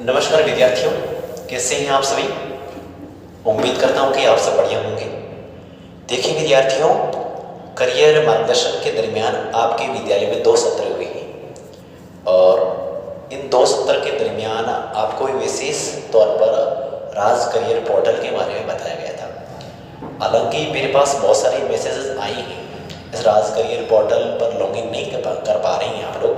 नमस्कार विद्यार्थियों, कैसे हैं आप सभी। उम्मीद करता हूं कि आप सब बढ़िया होंगे। देखिए विद्यार्थियों, करियर मार्गदर्शन के दरमियान आपके विद्यालय में 2 सत्र हुए हैं और इन 2 सत्र के दरमियान आपको विशेष तौर पर राज करियर पोर्टल के बारे में बताया गया था। हालांकि मेरे पास बहुत सारे मैसेजेस आए हैं इस राज करियर पोर्टल पर लॉगिन नहीं कर पा रहे हैं आप लोग,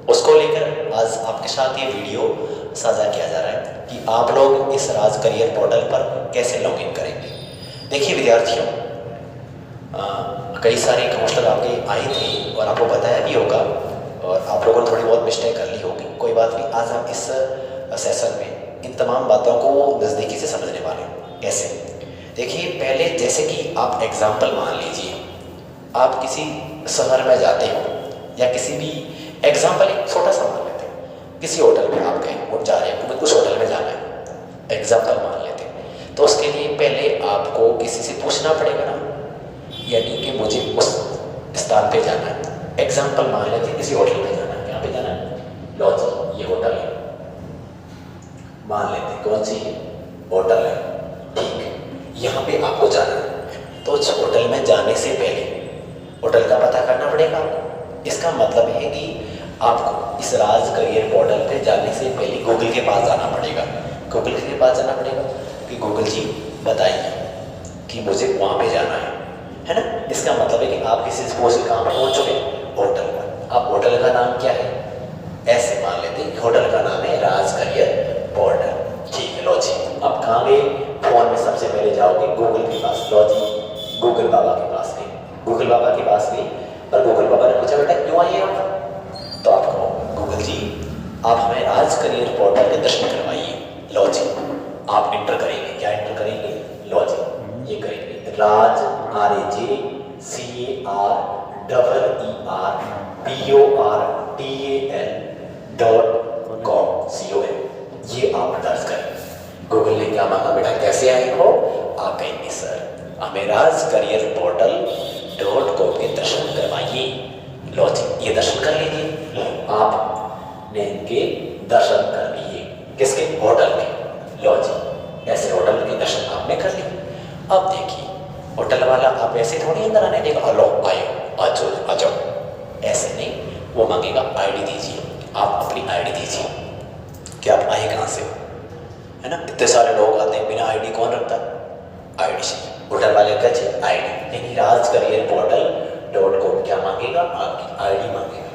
उसको लेकर आज आपके साथ ये वीडियो साझा किया जा रहा है कि आप लोग इस राज करियर पोर्टल पर कैसे लॉगिन करेंगे। देखिए विद्यार्थियों, कई सारे काउंसलर आपके आए थे और आपको बताया भी होगा और आप लोगों ने थोड़ी बहुत मिस्टेक कर ली होगी, कोई बात नहीं। आज हम इस सेशन में इन तमाम बातों को नज़दीकी से समझने वाले हैं। कैसे? देखिए, पहले जैसे कि आप एग्जाम्पल मान लीजिए, आप किसी शहर में जाते हो या किसी भी एग्जाम्पल एक छोटा सा मान लेते हैं, किसी होटल में आप गए और जा रहे हैं, उस होटल में जाना है, एग्जाम्पल मान लेते हैं। तो उसके लिए पहले आपको किसी से पूछना पड़ेगा ना, यानी कि मुझे उस स्थान पे जाना है। एग्जाम्पल मान लेते हैं किसी होटल में जाना है, कहाँ पे जाना है? लॉज, ये होटल है मान लेते हैं, कौन सी होटल है, ठीक है, यहाँ पे आपको जाना है। तो उस होटल में जाने से पहले होटल का पता करना पड़ेगा आपको। इसका मतलब है कि आपको इस राज करियर पोर्टल पे जाने से पहले गूगल के पास जाना पड़ेगा। गूगल के पास जाना पड़ेगा कि गूगल जी बताइए कि मुझे वहाँ पे जाना है ना। इसका मतलब है कि आप किसी स्पोर्ट से कहाँ पर पहुँच चुके हैं? होटल पर। आप होटल का नाम क्या है? ऐसे मान लेते हैं होटल का नाम है राज करियर पोर्टल, ठीक है। लो जी, आप कहाँ गए? फोन में सबसे पहले जाओगे गूगल के पास। लो जी, गूगल बाबा के पास गए, गूगल बाबा के पास गए और गूगल बाबा ने पूछा बेटा क्यों आइए आप? तो आप कहो गूगल जी आप हमें राज करियर पोर्टल के दर्शन करवाइए। लो जी, आप इंटर करेंगे, क्या इंटर करेंगे? लो जी, ये करेंगे राज RAJCREERPORTAL.com ये आप दर्ज करें। गूगल ने क्या मांगा बेटा, कैसे आए हो? आप कहेंगे सर हमें राज करियर पोर्टल.com के दर्शन करवाइए। लो जी, ये दर्शन कर लीजिए। आपने इनके दर्शन कर लिए, किसके? होटल के। लो जी, ऐसे होटल के दर्शन आपने कर लिए। अब देखिए, होटल वाला आप ऐसे थोड़ी अंदर आने देगा, हेलो आयो आ जाओ, ऐसे नहीं। वो मांगेगा आईडी दीजिए, आप अपनी आईडी दीजिए कि आप आए कहाँ से हो, है ना। इतने सारे लोग आते हैं, बिना आईडी कौन रखता? आईडी चाहिए। होटल वाले का चाहिए आईडी, यानी राज करियर पोर्टल.com क्या मांगेगा? आपकी आईडी मांगेगा,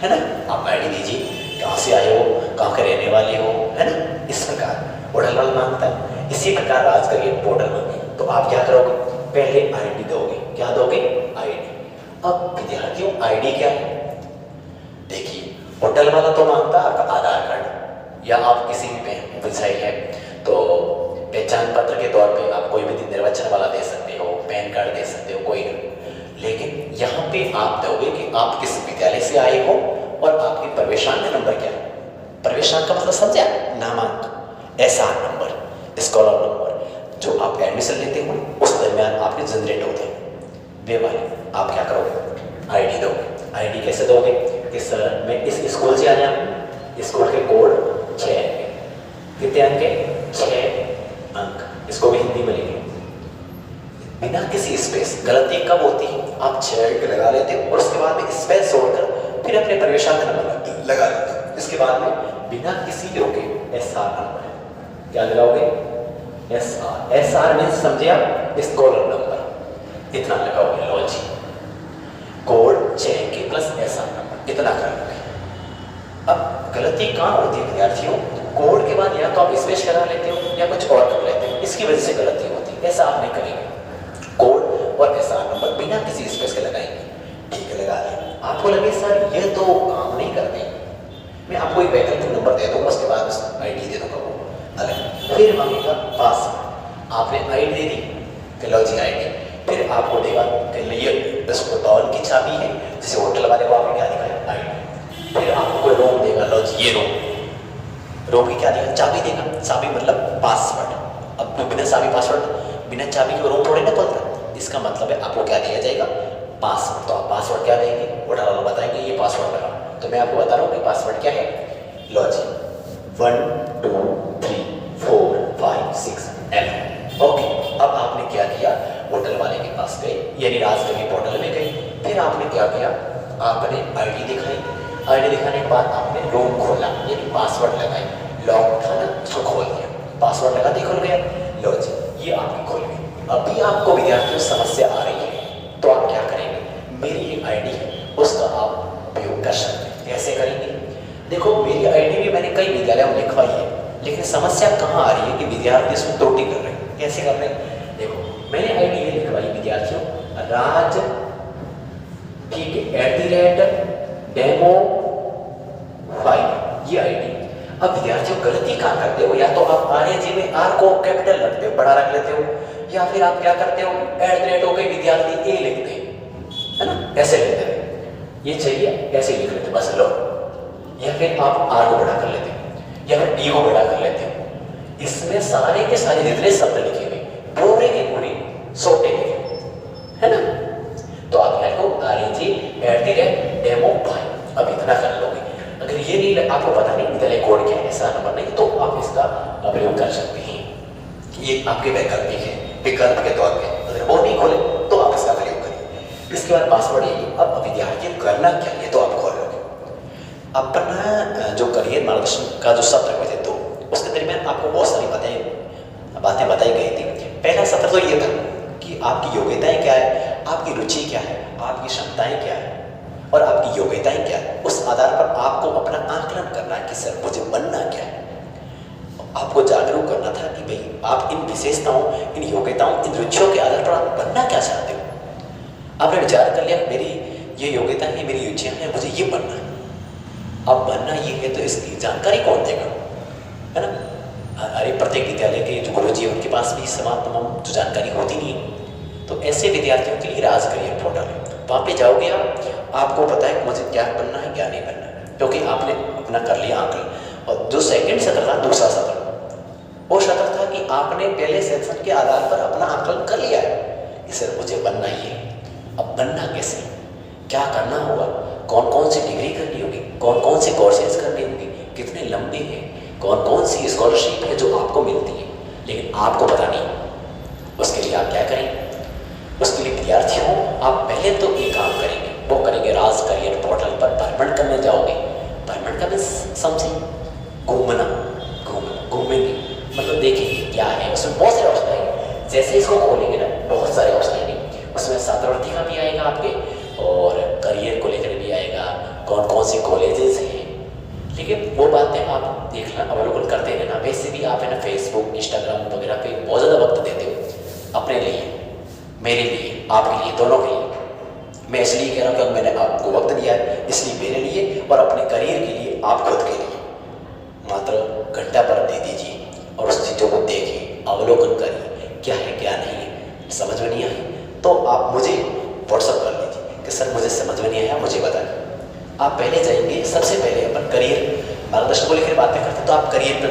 है ना। आप आईडी दीजिए, कहाँ से आए हो, कहाँ के रहने वाले हो, है ना। इस प्रकार होटल वाला मांगता है। इसी प्रकार राज करियर पोर्टल मांगे तो आप क्या करोगे? पहले आईडी दोगे। क्या दोगे? आईडी। अब विद्यार्थियों, आईडी क्या है? देखिए, होटल वाला तो मांगता है आपका आधार कार्ड, या आप किसी भी विषय है तो पहचान पत्र के तौर पे आप कोई भी निर्वाचन वाला दे सकते हो, पैन कार्ड दे सकते हो, कोई नहीं। लेकिन यहाँ पे आप दोगे कि आप किस विद्यालय से आए हो और आपकी प्रवेशांक नंबर क्या है। प्रवेशांक का मतलब समझा? नामांक, SR नंबर, स्कॉलर नंबर, जो आप एडमिशन लेते हो उस दरमियान आपके जनरेट होते हैं, वे वाले आप क्या करोगे? आईडी दोगे। आईडी कैसे दोगे कि सर मैं इस स्कूल से आया हूँ, स्कूल के कोड 6 अंक, कितने अंक है? 6 अंक। इसको भी हिंदी में लिखें बिना किसी स्पेस। गलती कब होती है? आप 6 अंक लगा लेते हो और उसके बाद में स्पेस छोड़कर फिर अपने प्रवेशांक नंबर लगा लेते हो। इसके बाद में बिना किसी रोके SR नंबर, क्या लगाओगे? SR मीन्स समझे आप? स्कॉलर नंबर, इतना लगाओगे। लो जी, कोड 6 अंक प्लस SR नंबर, इतना कर लोगे। अब गलती कहाँ होती है विद्यार्थियों? कोड के बाद या तो आप स्पेस लगा लेते हो या कुछ और कर लेते हो, इसकी वजह से गलती होती है। ऐसा आप नहीं करेंगे, कोड और SR नंबर बिना किसी स्पेस के लगाएंगे, ठीक है, लगा लें। आपको लगे सर ये तो काम नहीं करते, मैं आपको एक वैकल्पिक नंबर दे दूंगा, उसके बाद आईडी दे दूंगा, वो अलग। फिर मांगेगा पासवर्ड, आपने आईडी दे दी, कि लो जी आईडी। फिर आपको देगा कि ये भवन की चाबी है, जैसे होटल वाले को आपने क्या दिखाया? आईडी। फिर आपको कोई रूम देगा, लो जी ये रूम की क्या देगा? चाबी देगा। चाबी मतलब पासवर्ड। अब तो बिना चाबी पासवर्ड, बिना चाबी के रूम थोड़ी ना खुलता। इसका मतलब है आपको क्या दिया जाएगा? पासवर्ड। तो आप पासवर्ड क्या देंगे? होटल वाला बताएंगे ये पासवर्ड लगा। तो मैं आपको बता रहा हूँ कि पासवर्ड क्या है। लो जी, 1 क्या किया, आपने आईडी दिखाई, आईडी दिखाने के बाद आपने रूम खोला, यानी पासवर्ड लगाई, लॉक था ना उसको खोल दिया, पासवर्ड लगा दिया, खुल गया। लो जी, ये आपकी खुल गई। अभी आपको विद्यार्थियों समस्या आ रही है तो आप क्या करेंगे, मेरी एक आईडी है उसका आप उपयोग कर सकते हैं। कैसे करेंगे, देखो मेरी आईडी भी मैंने कई विद्यालयों में लिखवाई है, लेकिन समस्या कहाँ आ रही है कि विद्यार्थी इसमें त्रुटि कर रहे हैं। कैसे कर रहे हैं, देखो मैंने आईडी ये लिखवाई विद्यार्थियों, राज, ठीक है, @demo5 ये आईडी। अब विद्यार्थियों गलती कहाँ करते हो, या तो आप आरएजी में आर को कैपिटल रखते हो, बड़ा रख लेते हो, या फिर आप क्या करते हो, @ विद्यार्थी ए लिखते हैं, है ना, ऐसे लिखते हैं, ये चाहिए ऐसे लिख लेते बस लो, या फिर आप आर को बड़ा कर लेते हो या फिर डी को बड़ा कर लेते हो। इसमें सारे के सारे जितने शब्द लिखे हुए पूरे के पूरे सोटे लिखे, है ना। तो आप क्या करो, @demo5 अब इतना कर लोगे। अगर ये नहीं आपको पता नहीं विद्यालय कोड क्या है, ऐसा नंबर नहीं, तो आप इसका प्रयोग कर सकते हैं। ये आपके वैकल्पिक है, विकल्प के तौर पे, अगर वो नहीं खोले तो आप इसका प्रयोग करिए। इसके बाद पासवर्ड यही, अब विद्यार्थी करना क्या है तो आप खोल लोगे। अपना जो करियर मार्गदर्शन का जो सत्र हुए थे तो उसके दरमियान आपको बहुत सारी बातें बताई गई थी। पहला सत्र तो ये था कि आपकी योग्यताएं क्या है, आपकी रुचि क्या है, आपकी क्षमताएं क्या है और आपकी योग्यताएं क्या है। उस आधार पर आपको अपना आकलन करना है कि सर मुझे बनना क्या है। आपको जागरूक करना था कि भाई आप इन विशेषताओं, इन योग्यताओं, इन रुचियों के आधार पर आप बनना क्या चाहते हो। आपने विचार कर लिया मेरी ये योग्यता है, मेरी रुचियाँ हैं, मुझे ये बनना है। अब बनना ये है तो इसकी जानकारी कौन देगा, है ना। अरे प्रत्येक विद्यालय के जो गुरुजी उनके पास भी तमाम जो जानकारी होती नहीं है। तो ऐसे विद्यार्थियों के लिए राज करियर पोर्टल है, वहाँ पे जाओगे आपको पता है मुझे क्या बनना है क्या नहीं बनना है, क्योंकि आपने अपना कर लिया आंकलन। और जो सेकंड सत्र था, दूसरा सत्र, वो सत्र था कि आपने पहले सेक्शन के आधार पर अपना आंकलन कर लिया है कि सर मुझे बनना ही है। अब बनना कैसे, क्या करना होगा, कौन कौन सी डिग्री करनी होगी, कौन कौन से कोर्सेज करने होंगे, कितने लंबे हैं, कौन कौन सी स्कॉलरशिप है जो आपको मिलती है, लेकिन आपको पता नहीं। उसके लिए आप क्या करेंगे, उसके लिए विद्यार्थियों आप पहले तो एक काम करेंगे, वो करेंगे राज करियर पोर्टल पर भ्रमण करने जाओगे। भ्रमण का समझे, घूमना, घूमेंगे मतलब देखेंगे क्या है, उसमें बहुत सारे ऑप्शन आएंगे। जैसे इसको खोलेंगे ना बहुत सारे ऑप्शन आएंगे, उसमें छात्रवृत्ति का भी आएगा आपके और करियर को लेकर भी आएगा, कौन कौन सी कॉलेजेस हैं। लेकिन वो बातें आप देखना, अवलोकन करते रहना। वैसे भी आप है ना फेसबुक, इंस्टाग्राम वगैरह पे बहुत ज़्यादा वक्त देते हो अपने लिए, मेरे लिए, आपके लिए, दोनों के लिए। मैं इसलिए कह रहा हूँ कि मैंने आपको वक्त दिया है, इसलिए मेरे लिए और अपने करियर के लिए, आप खुद के लिए मात्र घंटा पर दे दीजिए और उस चीज़ों को देखिए, अवलोकन करिए, क्या है क्या नहीं है। समझ में नहीं आई तो आप मुझे व्हाट्सअप कर लीजिए कि सर मुझे समझ में नहीं आया, मुझे बताइए। आप पहले जाएंगे, सबसे पहले अपन करियर मार्गदर्शन को लेकर बातें करते हैं, तो आप करियर पर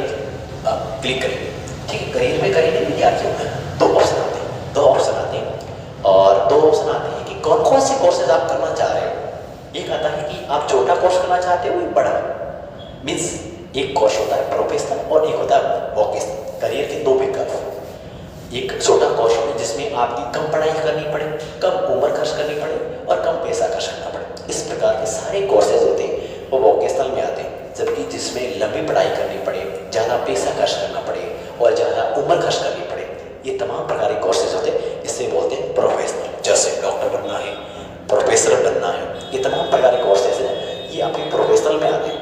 क्लिक करेंगे, ठीक है। करियर में करियर विद्यार्थियों में दो ऑप्शन आते हैं, और दो ऑप्शन आते हैं कि कौन कौन से कोर्सेज आप करना चाह रहे हो। एक आता है कि आप छोटा कोर्स करना चाहते हो, एक बड़ा, मीन्स एक कोर्स होता है प्रोफेशनल और एक होता है वोकेशनल। करियर के दो विकल्प, एक छोटा कोर्स है जिसमें आपकी कम पढ़ाई करनी पड़े, कम उम्र खर्च करनी पड़े और कम पैसा खर्च करना पड़े। इस प्रकार के सारे कोर्सेज होते हैं वो वोकेशनल में आते हैं। जबकि जिसमें लंबी पढ़ाई करनी पड़े, ज़्यादा पैसा खर्च करना पड़े और ज़्यादा उम्र खर्च करनी पड़े, ये तमाम प्रकार के कोर्सेज होते हैं, इससे बोलते हैं प्रोफेशनल। जैसे डॉक्टर बनना है, प्रोफेसर बनना है, ये तमाम प्रकार के कोर्सेज हैं, ये आपके प्रोफेशनल में आते हैं।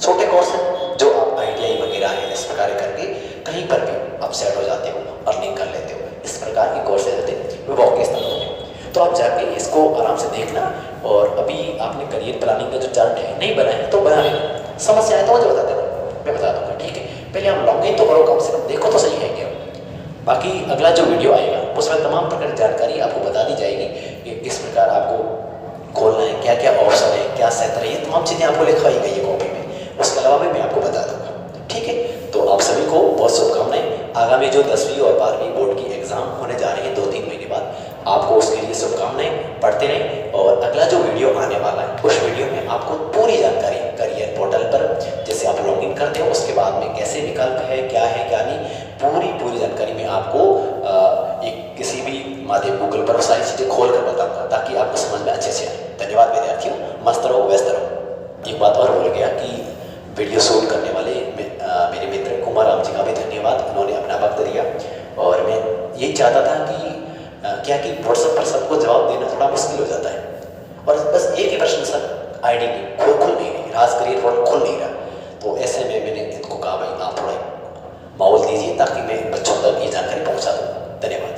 छोटे कोर्स हैं जो आप ITI वगैरह है, इस प्रकार करके कहीं पर भी आप सेट हो जाते हो, अर्निंग कर लेते हो। इस प्रकार के कोर्सेज होते हैं वो वोकेशनल होते हैं। तो आप जाके इसको आराम से देखना। और अभी आपने करियर प्लानिंग का जो चार्ट है नहीं बना है तो बना लेना, समस्या है तो मुझे बता देना, मैं बता दूंगा, ठीक है। पहले आप लॉगिन तो करो, कम से कम देखो तो सही है क्या। बाकी अगला जो वीडियो आएगा उसमें तमाम प्रकार की जानकारी आपको बता दी जाएगी कि किस प्रकार आपको खोलना है, क्या क्या ऑप्शन है, क्या सेट है, ये तमाम चीज़ें आपको लिखवाई गई है कॉपी में। उसके अलावा भी मैं आपको बता दूंगा, ठीक है। तो आप सभी को बहुत शुभकामनाएं। आगामी जो 10वीं और 12वीं बोर्ड की एग्जाम होने जा रही है 2-3 महीने बाद, आपको उसके लिए शुभकामनाएं। पढ़ते रहें और अगला जो वीडियो आने वाला है उस वीडियो में आपको पूरी जानकारी करियर पोर्टल पर जैसे आप लॉगिन करते हो उसके बाद में कैसे विकल्प है, क्या नहीं, पूरी जानकारी मैं आपको एक किसी भी माध्यम गूगल पर सारी चीज़ें खोल कर बताऊंगा ताकि आपको समझ में अच्छे से आए। धन्यवाद। चाहता था कि क्या कि व्हाट्सएप पर सबको जवाब देना थोड़ा मुश्किल हो जाता है, और बस एक ही प्रश्न सर आईडी में खुल नहीं रही, राज करियर पोर्टल खुल नहीं रहा। तो ऐसे में मैंने इनको कहा भाई आप थोड़ा माहौल दीजिए ताकि मैं बच्चों तक ये जानकारी पहुंचा दूँ। धन्यवाद।